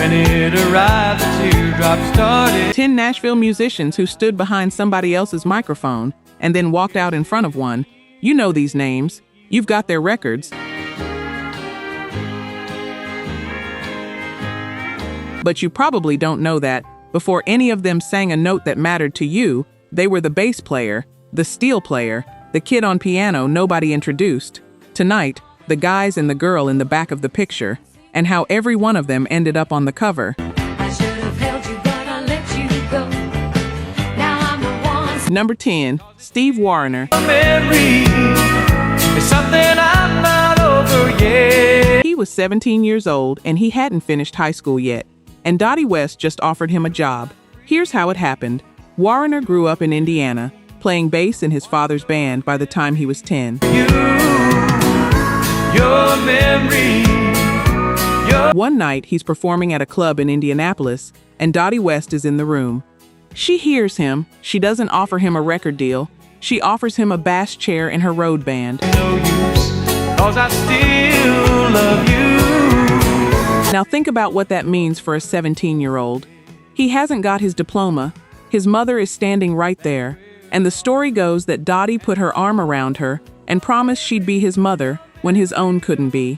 When it arrived, the teardrops started. 10 Nashville musicians who stood behind somebody else's microphone and then walked out in front of one. You know these names. You've got their records. But you probably don't know that before any of them sang a note that mattered to you, they were the bass player, the steel player, the kid on piano nobody introduced. Tonight, the guys and the girl in the back of the picture, and how every one of them ended up on the cover. I should have held you, but I let you go. Now I'm the one. Number 10, Steve Wariner. Memory is something I'm not over yet. He was 17 years old and he hadn't finished high school yet, and Dottie West just offered him a job. Here's how it happened. Wariner grew up in Indiana, playing bass in his father's band by the time he was 10. Your memory. One night, he's performing at a club in Indianapolis, and Dottie West is in the room. She hears him. She doesn't offer him a record deal. She offers him a bass chair in her road band. No use, 'cause I still love you. Now think about what that means for a 17-year-old. He hasn't got his diploma. His mother is standing right there, and the story goes that Dottie put her arm around her and promised she'd be his mother when his own couldn't be.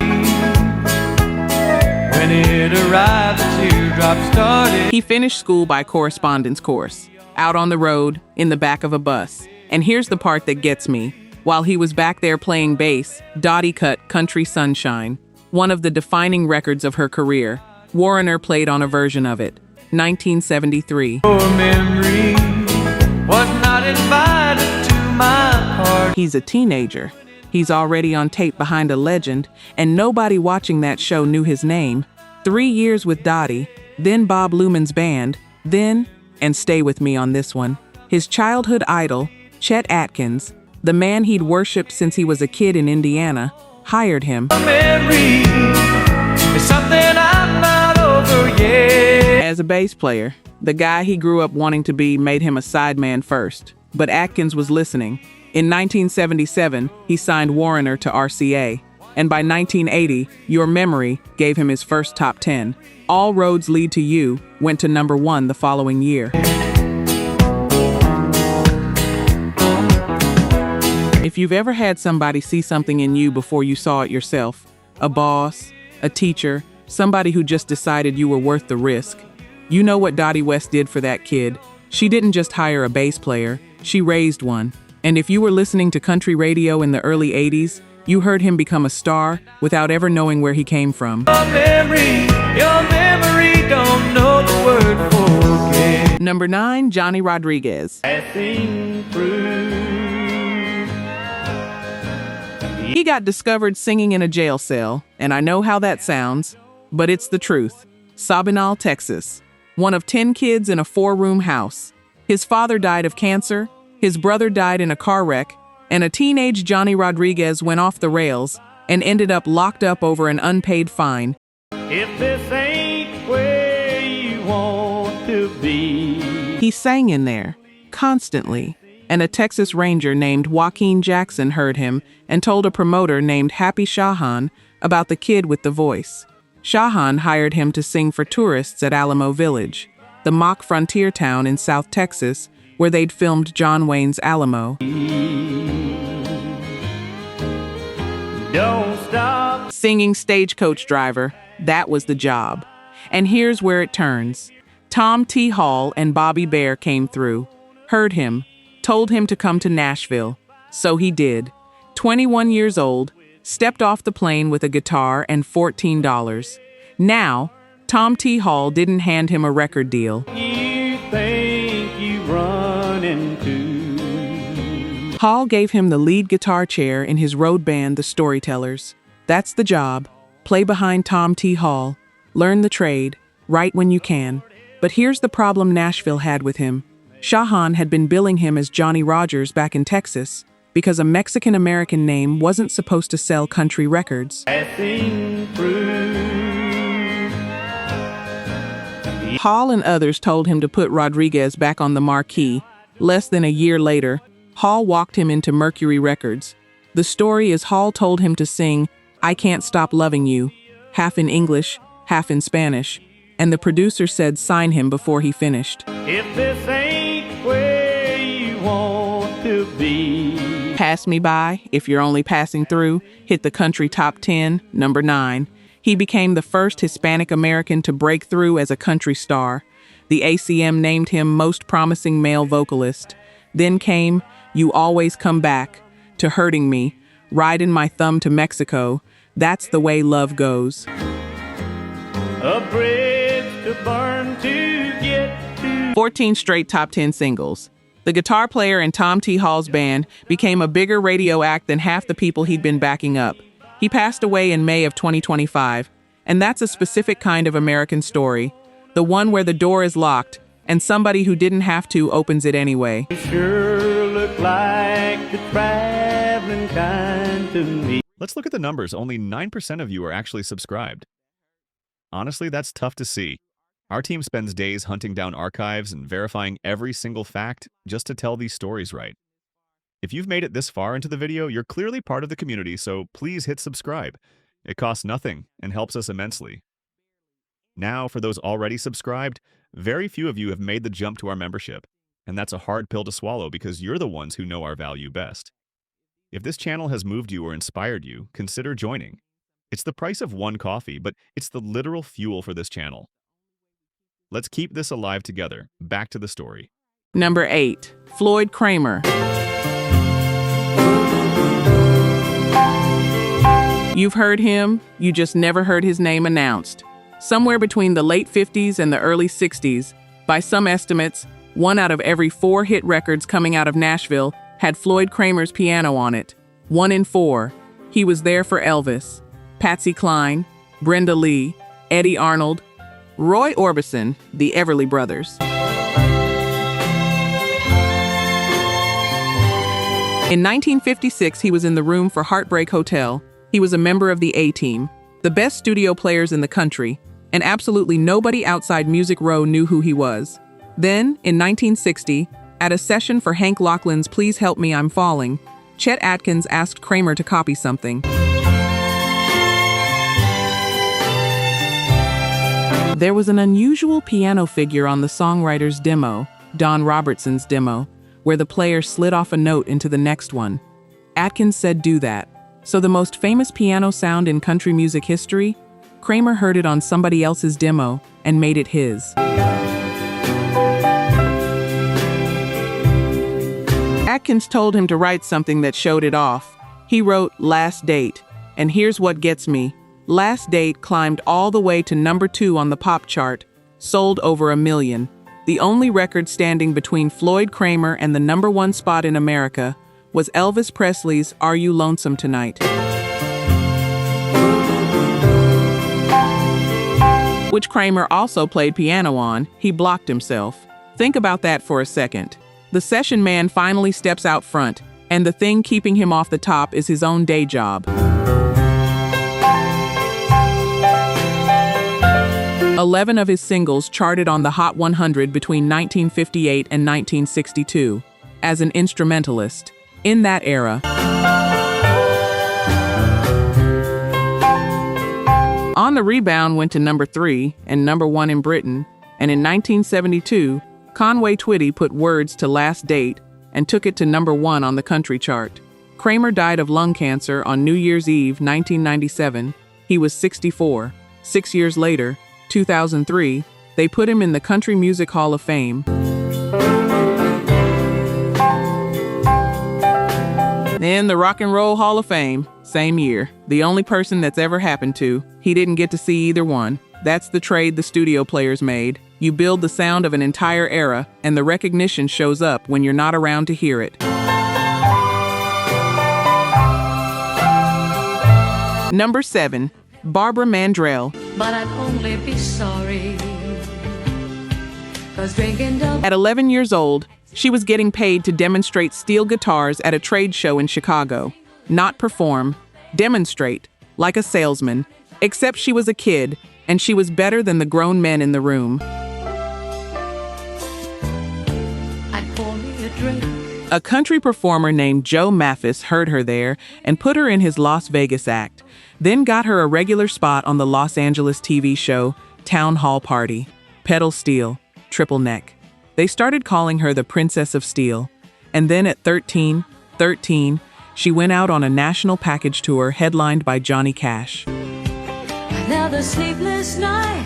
When it arrived, the teardrops started. He finished school by correspondence course, out on the road, in the back of a bus. And here's the part that gets me. While he was back there playing bass, Dottie cut Country Sunshine, one of the defining records of her career. Wariner played on a version of it, 1973. Your memory was not invited to my party. He's a teenager. He's already on tape behind a legend, and nobody watching that show knew his name. 3 years with Dottie, then Bob Luman's band, then, and stay with me on this one, his childhood idol, Chet Atkins, the man he'd worshipped since he was a kid in Indiana, hired him. Memory is something I'm not over yet. As a bass player, the guy he grew up wanting to be made him a sideman first, but Atkins was listening. In 1977, he signed Wariner to RCA, and by 1980, Your Memory gave him his first top 10. All Roads Lead to You went to number 1 the following year. If you've ever had somebody see something in you before you saw it yourself, a boss, a teacher, somebody who just decided you were worth the risk, you know what Dottie West did for that kid. She didn't just hire a bass player, she raised one. And if you were listening to country radio in the early 80s, you heard him become a star without ever knowing where he came from. Your memory don't know the word forget. Number 9, Johnny Rodriguez. Passing through. He got discovered singing in a jail cell, and I know how that sounds, but it's the truth. Sabinal, Texas. One of 10 kids in a 4-room house. His father died of cancer, his brother died in a car wreck, and a teenage Johnny Rodriguez went off the rails and ended up locked up over an unpaid fine. If this ain't where you want to be. He sang in there, constantly, and a Texas Ranger named Joaquin Jackson heard him and told a promoter named Happy Shahan about the kid with the voice. Shahan hired him to sing for tourists at Alamo Village, the mock frontier town in South Texas where they'd filmed John Wayne's Alamo. Don't stop. Singing stagecoach driver, that was the job. And here's where it turns. Tom T. Hall and Bobby Bear came through, heard him, told him to come to Nashville. So he did. 21 years old, stepped off the plane with a guitar and $14. Now, Tom T. Hall didn't hand him a record deal. You think you run into. Hall gave him the lead guitar chair in his road band, The Storytellers. That's the job. Play behind Tom T. Hall. Learn the trade. Write when you can. But here's the problem Nashville had with him. Shahan had been billing him as Johnny Rogers back in Texas because a Mexican-American name wasn't supposed to sell country records. Passing through. Hall and others told him to put Rodriguez back on the marquee. Less than a year later, Hall walked him into Mercury Records. The story is Hall told him to sing I Can't Stop Loving You, half in English, half in Spanish. and the producer said sign him before he finished. If this ain't where you want to be. Pass Me By, If You're Only Passing Through, hit the country top 10, number 9. He became the first Hispanic American to break through as a country star. The ACM named him Most Promising Male Vocalist. Then came You Always Come Back, To Hurting Me, Riding My Thumb to Mexico, That's the Way Love Goes. A bridge to burn to get to. 14 straight top 10 singles. The guitar player in Tom T. Hall's band became a bigger radio act than half the people he'd been backing up. He passed away in May of 2025, and that's a specific kind of American story, the one where the door is locked and somebody who didn't have to opens it anyway. You sure look like the traveling kind to me. Let's look at the numbers. Only 9% of you are actually subscribed. Honestly, that's tough to see. Our team spends days hunting down archives and verifying every single fact just to tell these stories right. If you've made it this far into the video, you're clearly part of the community, so please hit subscribe. It costs nothing and helps us immensely. Now, for those already subscribed, very few of you have made the jump to our membership, and that's a hard pill to swallow because you're the ones who know our value best. If this channel has moved you or inspired you, consider joining. It's the price of one coffee, but it's the literal fuel for this channel. Let's keep this alive together. Back to the story. Number 8. Floyd Cramer. You've heard him, you just never heard his name announced. Somewhere between the late 50s and the early 60s, by some estimates, 1 out of every 4 hit records coming out of Nashville had Floyd Cramer's piano on it. 1 in 4. He was there for Elvis, Patsy Cline, Brenda Lee, Eddie Arnold, Roy Orbison, the Everly Brothers. In 1956, he was in the room for Heartbreak Hotel. He was a member of the A-Team, the best studio players in the country, and absolutely nobody outside Music Row knew who he was. Then, in 1960, at a session for Hank Laughlin's Please Help Me, I'm Falling, Chet Atkins asked Cramer to copy something. There was an unusual piano figure on the songwriter's demo, Don Robertson's demo, where the player slid off a note into the next one. Atkins said do that. So the most famous piano sound in country music history, Cramer heard it on somebody else's demo and made it his. Atkins told him to write something that showed it off. He wrote Last Date, and here's what gets me. Last Date climbed all the way to number 2 on the pop chart, sold over 1 million. The only record standing between Floyd Cramer and the number 1 spot in America was Elvis Presley's Are You Lonesome Tonight? Which Cramer also played piano on. He blocked himself. Think about that for a second. The session man finally steps out front, and the thing keeping him off the top is his own day job. 11 of his singles charted on the Hot 100 between 1958 and 1962 as an instrumentalist. In that era, On the Rebound went to number 3 and number 1 in Britain, and in 1972, Conway Twitty put words to Last Date and took it to number 1 on the country chart. Cramer died of lung cancer on New Year's Eve, 1997. He was 64. 6 years later, 2003, they put him in the Country Music Hall of Fame. In the Rock and Roll Hall of Fame, same year. The only person that's ever happened to. He didn't get to see either one. That's the trade the studio players made. You build the sound of an entire era, and the recognition shows up when you're not around to hear it. Number 7. Barbara Mandrell. But I'd only be sorry, 'cause drinking double. At 11 years old, she was getting paid to demonstrate steel guitars at a trade show in Chicago. Not perform, demonstrate, like a salesman, except she was a kid, and she was better than the grown men in the room. I'd pour me a drink. A country performer named Joe Mathis heard her there and put her in his Las Vegas act, then got her a regular spot on the Los Angeles TV show Town Hall Party, Pedal Steel, Triple Neck. They started calling her the Princess of Steel. And then at 13, she went out on a national package tour headlined by Johnny Cash. Another sleepless night,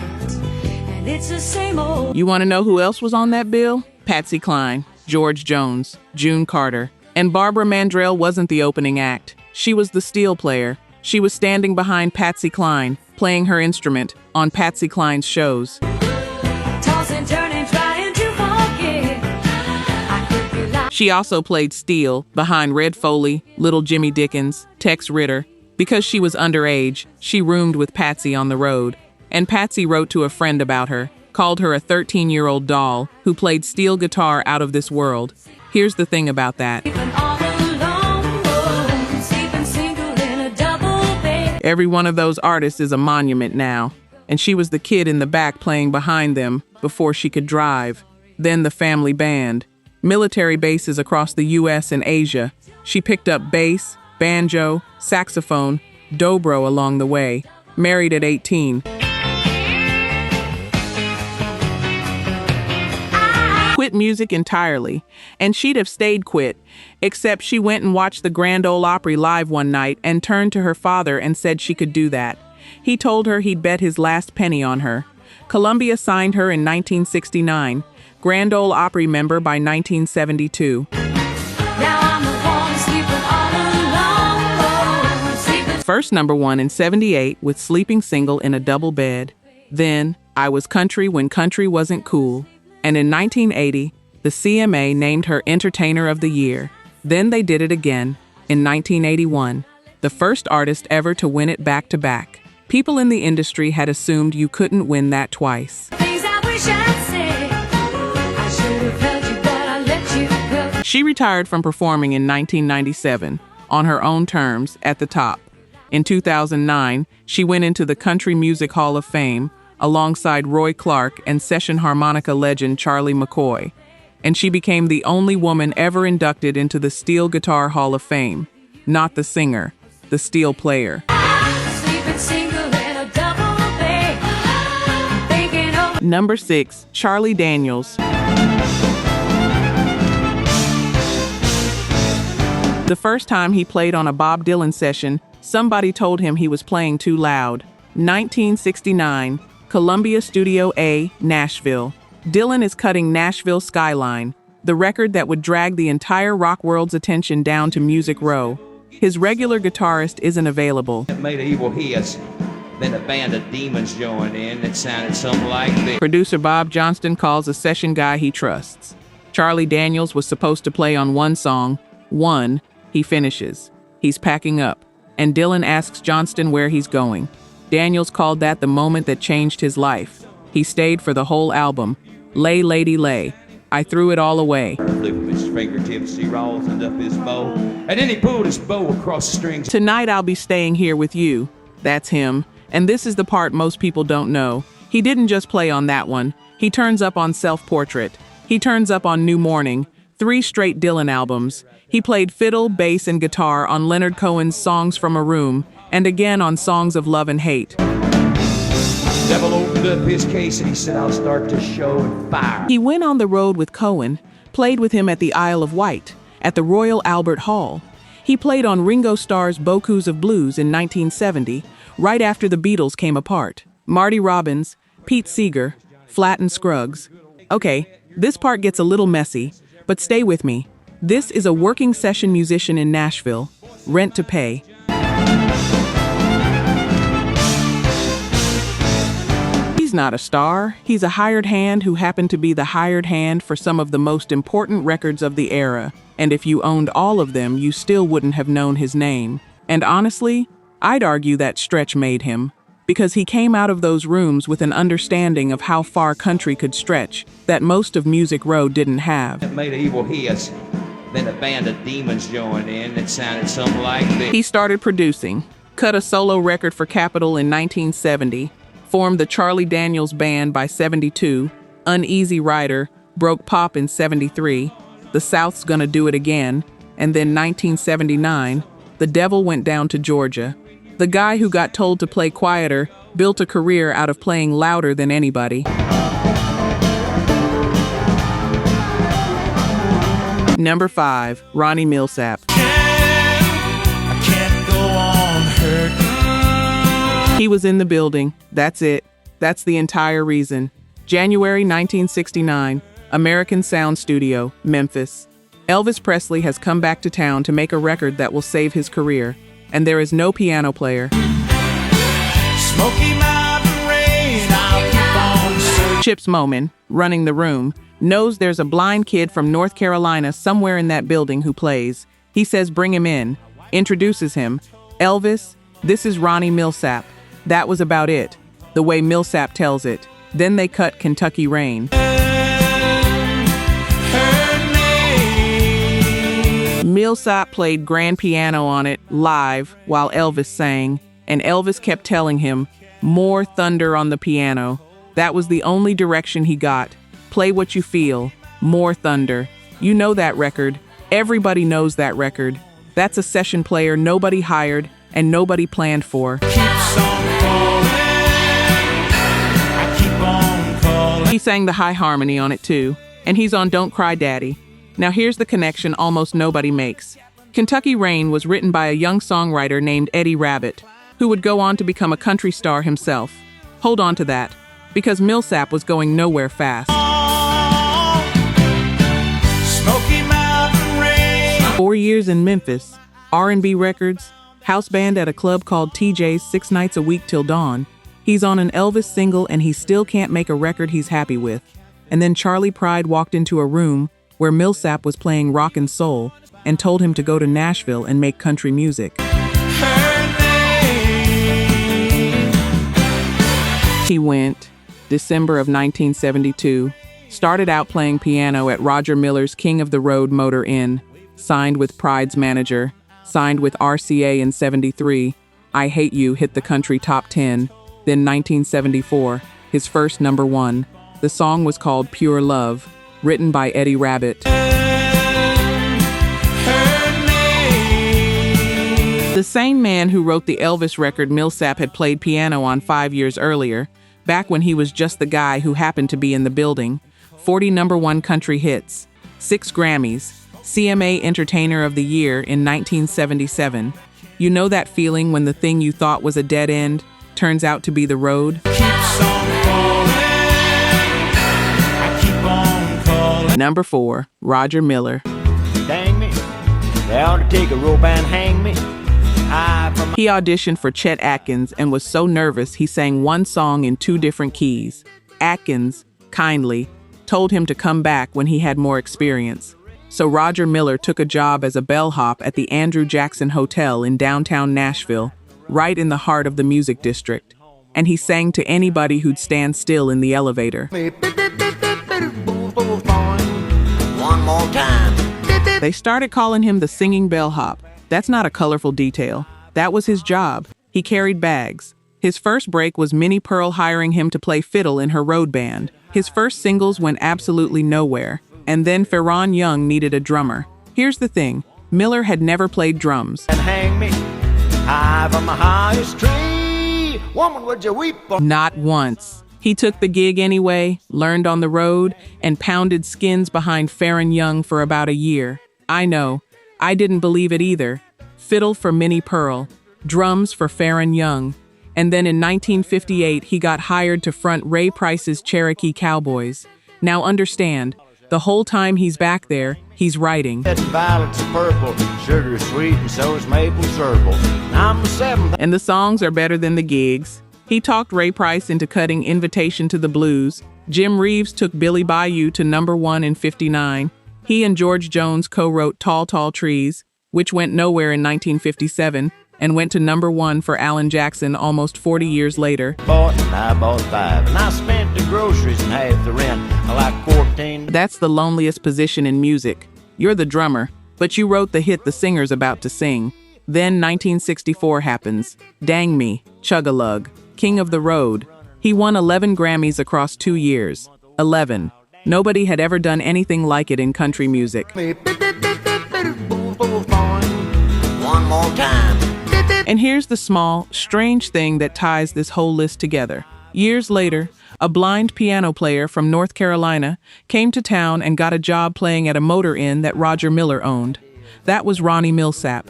and it's the same old. You want to know who else was on that bill? Patsy Cline, George Jones, June Carter. And Barbara Mandrell wasn't the opening act. She was the steel player. She was standing behind Patsy Cline, playing her instrument on Patsy Cline's shows. Tossing, turning, trying to forget. I could be lying. She also played steel behind Red Foley, Little Jimmy Dickens, Tex Ritter. Because she was underage, she roomed with Patsy on the road. And Patsy wrote to a friend about her, called her a 13-year-old doll who played steel guitar out of this world. Here's the thing about that. Sleeping all alone, oh, sleeping single in a double bed. Every one of those artists is a monument now. And she was the kid in the back playing behind them before she could drive. Then the family band. Military bases across the U.S. and Asia. She picked up bass, banjo, saxophone, dobro along the way. Married at 18. Quit music entirely, and she'd have stayed quit, except she went and watched the Grand Ole Opry live one night and turned to her father and said she could do that. He told her he'd bet his last penny on her. Columbia signed her in 1969, Grand Ole Opry member by 1972. Now I'm the one sleeping all alone, oh, sleeping. First number one in 78 with Sleeping Single in a Double Bed. Then, I Was Country When Country Wasn't Cool. And in 1980, the CMA named her Entertainer of the Year. Then they did it again, in 1981, the first artist ever to win it back-to-back. People in the industry had assumed you couldn't win that twice. Things I wish I'd said. I should have held you, but I let you go. She retired from performing in 1997, on her own terms, at the top. In 2009, she went into the Country Music Hall of Fame, alongside Roy Clark and session harmonica legend Charlie McCoy. And she became the only woman ever inducted into the Steel Guitar Hall of Fame. Not the singer, the steel player. Sleeping single in a double bed. Thinking over. Number 6, Charlie Daniels. The first time he played on a Bob Dylan session, somebody told him he was playing too loud. 1969. Columbia Studio A, Nashville. Dylan is cutting Nashville Skyline, the record that would drag the entire rock world's attention down to Music Row. His regular guitarist isn't available. It made an evil hiss. Then a band of demons joined in. It sounded something like this. Producer Bob Johnston calls a session guy he trusts. Charlie Daniels was supposed to play on one song. He finishes. He's packing up. And Dylan asks Johnston where he's going. Daniels called that the moment that changed his life. He stayed for the whole album. Lay, Lady, Lay. I threw it all away. Flipped his fingertips, he rolled up his bow. And then he pulled his bow across the strings. Tonight I'll be staying here with you. That's him. And this is the part most people don't know. He didn't just play on that one. He turns up on Self-Portrait. He turns up on New Morning. 3 straight Dylan albums. He played fiddle, bass, and guitar on Leonard Cohen's Songs from a Room, and again on Songs of Love and Hate. Devil opened up his case and he said, I'll start this show and fire. He went on the road with Cohen, played with him at the Isle of Wight, at the Royal Albert Hall. He played on Ringo Starr's Bocuse of Blues in 1970, right after the Beatles came apart. Marty Robbins, Pete Seeger, Flatt and Scruggs. Okay, this part gets a little messy, but stay with me. This is a working session musician in Nashville. Rent to pay. He's not a star. He's a hired hand who happened to be the hired hand for some of the most important records of the era. And if you owned all of them, you still wouldn't have known his name. And honestly, I'd argue that stretch made him. Because he came out of those rooms with an understanding of how far country could stretch that most of Music Row didn't have. It made an evil hiss. Then a band of demons joined in. It sounded something like this. He started producing, cut a solo record for Capitol in 1970, formed the Charlie Daniels Band by 72, Uneasy Rider broke pop in 73, The South's Gonna Do It Again, and then 1979, The Devil Went Down to Georgia. The guy who got told to play quieter built a career out of playing louder than anybody. Number 5, Ronnie Milsap. I can't go on hurting. He was in the building. That's it. That's the entire reason. January 1969, American Sound Studio, Memphis. Elvis Presley has come back to town to make a record that will save his career, and there is no piano player. Smoky Mountain rain, I'll keep on searching. Chips Moman, running the room, knows there's a blind kid from North Carolina somewhere in that building who plays. He says bring him in, introduces him. Elvis, this is Ronnie Milsap. That was about it, the way Milsap tells it. Then they cut Kentucky Rain. Milsap played grand piano on it live while Elvis sang, and Elvis kept telling him, more thunder on the piano. That was the only direction he got. Play what you feel, more thunder. You know that record. Everybody knows that record. That's a session player nobody hired and nobody planned for. Keeps on calling. I keep on calling. He sang the high harmony on it too, and he's on Don't Cry Daddy. Now here's the connection almost nobody makes. Kentucky Rain was written by a young songwriter named Eddie Rabbitt, who would go on to become a country star himself. Hold on to that, because Milsap was going nowhere fast. Smoky Mountain rain. 4 years in Memphis, R&B records, house band at a club called TJ's 6 nights a week till dawn. He's on an Elvis single and he still can't make a record he's happy with. And then Charlie Pride walked into a room where Milsap was playing rock and soul and told him to go to Nashville and make country music. He went, December of 1972, started out playing piano at Roger Miller's King of the Road Motor Inn, signed with Pride's manager, signed with RCA in 73, I Hate You hit the country top 10, then 1974, his first number 1. The song was called Pure Love, written by Eddie Rabbitt. The same man who wrote the Elvis record Milsap had played piano on 5 years earlier, back when he was just the guy who happened to be in the building. 40 number 1 country hits, 6 Grammys, CMA Entertainer of the Year in 1977. You know that feeling when the thing you thought was a dead end turns out to be the road? Keeps on calling. I keep on calling. Number 4, Roger Miller. Dang me, they ought to take a rope and hang me. He auditioned for Chet Atkins and was so nervous he sang one song in 2 different keys. Atkins, kindly, told him to come back when he had more experience. So Roger Miller took a job as a bellhop at the Andrew Jackson Hotel in downtown Nashville, right in the heart of the music district. And he sang to anybody who'd stand still in the elevator. One more time. They started calling him the singing bellhop. That's not a colorful detail. That was his job. He carried bags. His first break was Minnie Pearl hiring him to play fiddle in her road band. His first singles went absolutely nowhere. And then Ferron Young needed a drummer. Here's the thing. Miller had never played drums. And hang me high from the highest tree. Woman, would you weep for Not once. He took the gig anyway, learned on the road, and pounded skins behind Ferron Young for about a year. I know. I didn't believe it either. Fiddle for Minnie Pearl, drums for Ferron Young. And then in 1958, he got hired to front Ray Price's Cherokee Cowboys. Now understand, the whole time he's back there, he's writing. violets are purple, sugar sweet, and so is maple syrup. I'm the 7th. And the songs are better than the gigs. He talked Ray Price into cutting Invitation to the Blues. Jim Reeves took Billy Bayou to number 1 in 59. He and George Jones co-wrote Tall, Tall Trees, which went nowhere in 1957 and went to number 1 for Alan Jackson almost 40 years later. I bought 5, and I spent the groceries and half the rent. I like 14. That's the loneliest position in music. You're the drummer, but you wrote the hit the singer's about to sing. Then 1964 happens. Dang Me, Chug-a-Lug, King of the Road. He won 11 Grammys across 2 years. 11. Nobody had ever done anything like it in country music. One more time. And here's the small, strange thing that ties this whole list together. Years later, a blind piano player from North Carolina came to town and got a job playing at a motor inn that Roger Miller owned. That was Ronnie Milsap.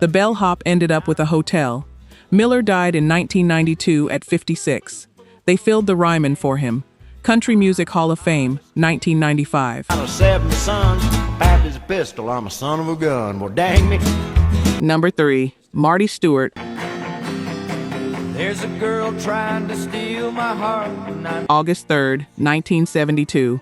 The bellhop ended up with a hotel. Miller died in 1992 at 56. They filled the Ryman for him. Country Music Hall of Fame, 1995. Out of 7 sons, Baptist a pistol, I'm a son of a gun. Well, dang me. Number 3, Marty Stuart. There's a girl trying to steal my heart, and I'm August 3rd, 1972.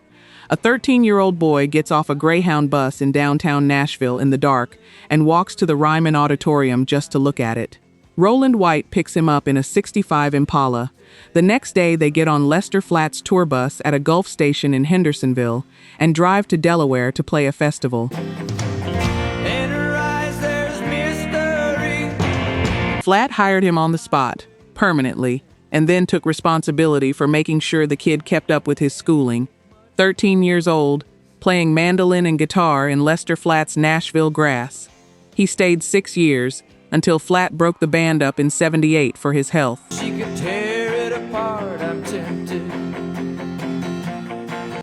A 13-year-old boy gets off a Greyhound bus in downtown Nashville in the dark and walks to the Ryman Auditorium just to look at it. Roland White picks him up in a '65 Impala. The next day, they get on Lester Flatt's tour bus at a Gulf station in Hendersonville and drive to Delaware to play a festival. in her eyes, there's mystery. Flatt hired him on the spot, permanently, and then took responsibility for making sure the kid kept up with his schooling. 13 years old, playing mandolin and guitar in Lester Flatt's Nashville grass. He stayed 6 years, until Flatt broke the band up in '78 for his health. She could tear it apart, I'm tempted.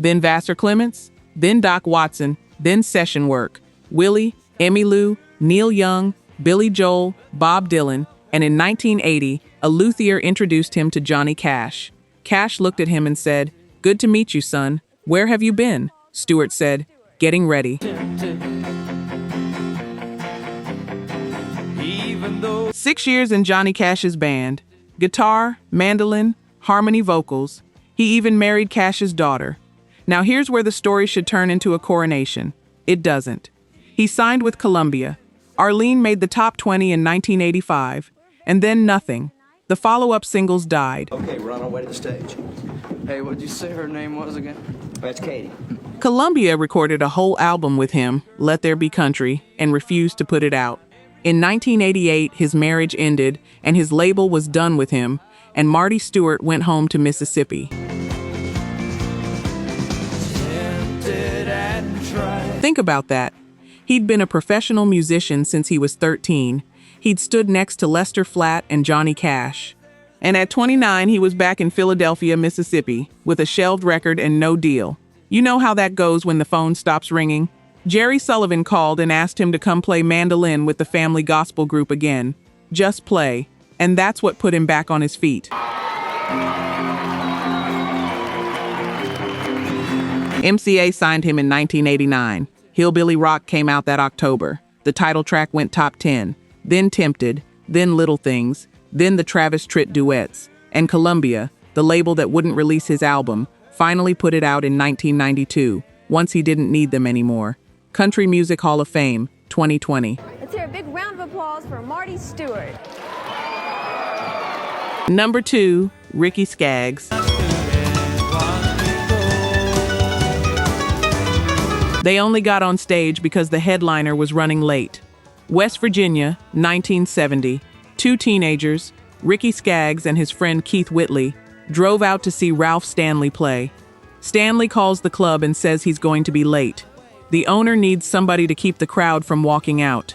Then Vassar Clements, then Doc Watson, then session work. Willie, Emmylou, Neil Young, Billy Joel, Bob Dylan, and in 1980, a luthier introduced him to Johnny Cash. Cash looked at him and said, "Good to meet you, son. Where have you been?" Stewart said, "Getting ready." Even though 6 years in Johnny Cash's band. Guitar, mandolin, harmony vocals. He even married Cash's daughter. Now here's where the story should turn into a coronation. It doesn't. He signed with Columbia. Arlene made the top 20 in 1985, and then nothing. The follow-up singles died. Okay, we're on our way to the stage. Hey, what'd you say her name was again? That's Katie. Columbia recorded a whole album with him, Let There Be Country, and refused to put it out. In 1988, his marriage ended, and his label was done with him, and Marty Stuart went home to Mississippi. tempted and tried. Think about that. He'd been a professional musician since he was 13. He'd stood next to Lester Flatt and Johnny Cash. And at 29, he was back in Philadelphia, Mississippi, with a shelved record and no deal. You know how that goes when the phone stops ringing? Jerry Sullivan called and asked him to come play mandolin with the family gospel group again. Just play. And that's what put him back on his feet. MCA signed him in 1989. Hillbilly Rock came out that October. The title track went top 10. Then Tempted. Then Little Things. Then the Travis Tritt duets. And Columbia, the label that wouldn't release his album, finally put it out in 1992, once he didn't need them anymore. Country Music Hall of Fame, 2020. Let's hear a big round of applause for Marty Stuart. Number 2, Ricky Skaggs. They only got on stage because the headliner was running late. West Virginia, 1970. 2 teenagers, Ricky Skaggs and his friend Keith Whitley, drove out to see Ralph Stanley play. Stanley calls the club and says he's going to be late. The owner needs somebody to keep the crowd from walking out.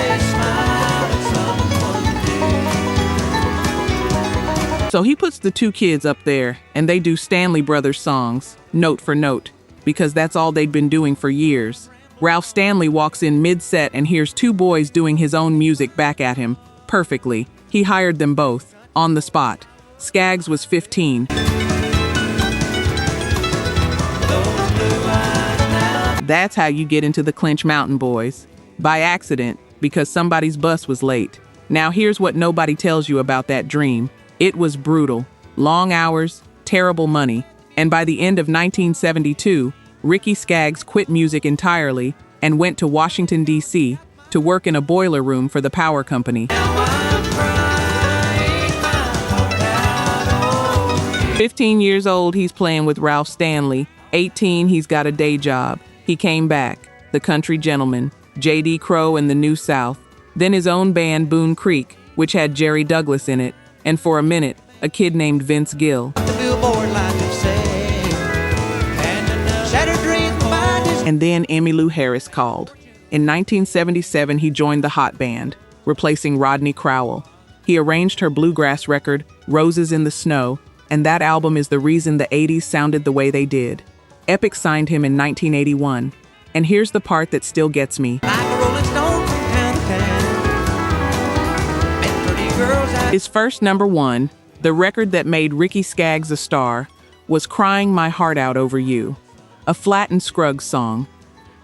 So he puts the 2 kids up there, and they do Stanley Brothers songs, note for note, because that's all they'd been doing for years. Ralph Stanley walks in mid-set and hears 2 boys doing his own music back at him, perfectly. He hired them both, on the spot. Skaggs was 15. That's how you get into the Clinch Mountain Boys. By accident, because somebody's bus was late. Now here's what nobody tells you about that dream. It was brutal. Long hours, terrible money. And by the end of 1972, Ricky Skaggs quit music entirely and went to Washington, D.C. to work in a boiler room for the power company. 15 years old, he's playing with Ralph Stanley. 18, he's got a day job. He came back, the country gentleman, J.D. Crowe and the New South, then his own band Boone Creek, which had Jerry Douglas in it, and for a minute, a kid named Vince Gill. And then Emmylou Harris called. In 1977, he joined the Hot Band, replacing Rodney Crowell. He arranged her bluegrass record, Roses in the Snow, and that album is the reason the 80s sounded the way they did. Epic signed him in 1981. And here's the part that still gets me. His first number one, the record that made Ricky Skaggs a star, was Crying My Heart Out Over You, a Flat and Scruggs song.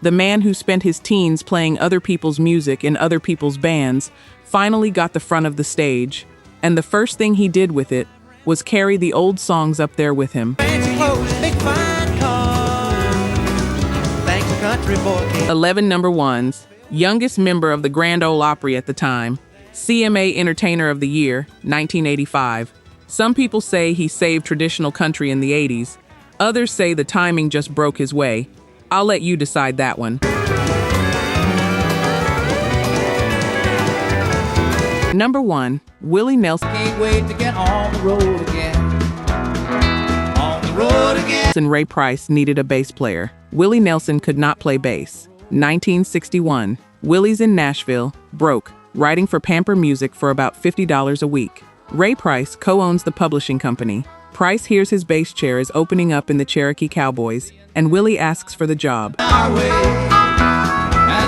The man who spent his teens playing other people's music in other people's bands finally got the front of the stage, and the first thing he did with it was carry the old songs up there with him. 11 number ones, youngest member of the Grand Ole Opry at the time, CMA Entertainer of the Year, 1985. Some people say he saved traditional country in the 80s. Others say the timing just broke his way. I'll let you decide that one. Number 1, Willie Nelson. Can't wait to get on the road again. On the road again. And Ray Price needed a bass player. Willie Nelson could not play bass. 1961. Willie's in Nashville, broke, writing for Pamper Music for about $50 a week. Ray Price co-owns the publishing company. Price hears his bass chair is opening up in the Cherokee Cowboys, and Willie asks for the job. Our way, and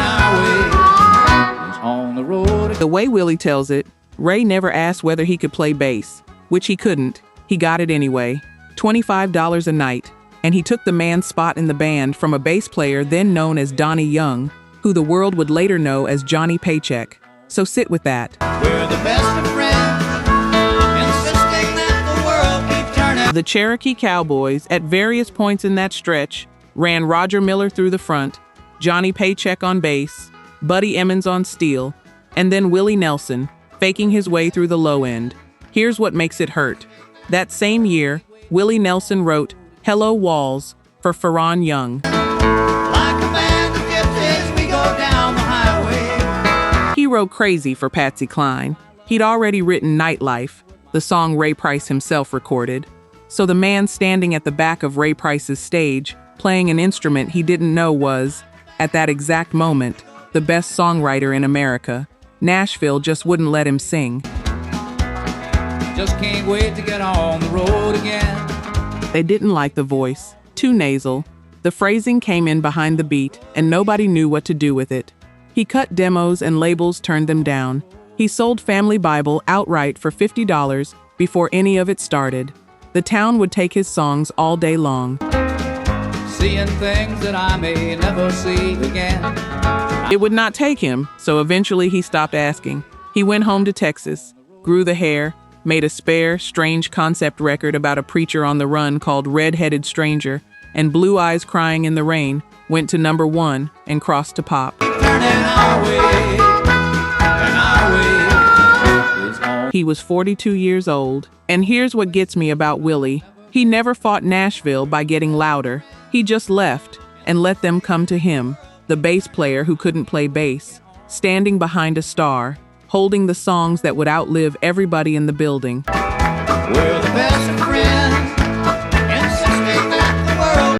our way is on the road. The way Willie tells it, Ray never asked whether he could play bass, which he couldn't. He got it anyway. $25 a night, and he took the man's spot in the band from a bass player then known as Donnie Young, who the world would later know as Johnny Paycheck. So sit with that. We're the best of friends, insisting that the world keep turning. The Cherokee Cowboys, at various points in that stretch, ran Roger Miller through the front, Johnny Paycheck on bass, Buddy Emmons on steel, and then Willie Nelson, faking his way through the low end. Here's what makes it hurt. That same year, Willie Nelson wrote Hello Walls for Ferron Young. Like a band of gypsies, we go down the highway. He wrote Crazy for Patsy Cline. He'd already written Nightlife, the song Ray Price himself recorded. So the man standing at the back of Ray Price's stage, playing an instrument he didn't know was, at that exact moment, the best songwriter in America. Nashville just wouldn't let him sing. Just can't wait to get on the road again. They didn't like the voice, too nasal. The phrasing came in behind the beat, and nobody knew what to do with it. He cut demos and labels turned them down. He sold Family Bible outright for $50 before any of it started. The town would take his songs all day long. Seeing things that I may never see again. It would not take him, so eventually he stopped asking. He went home to Texas, grew the hair, made a spare, strange concept record about a preacher on the run called Red-Headed Stranger, and Blue Eyes Crying in the Rain went to number 1 and crossed to pop. He was 42 years old, and here's what gets me about Willie. He never fought Nashville by getting louder. He just left and let them come to him, the bass player who couldn't play bass, standing behind a star, holding the songs that would outlive everybody in the building. We're the best of friends.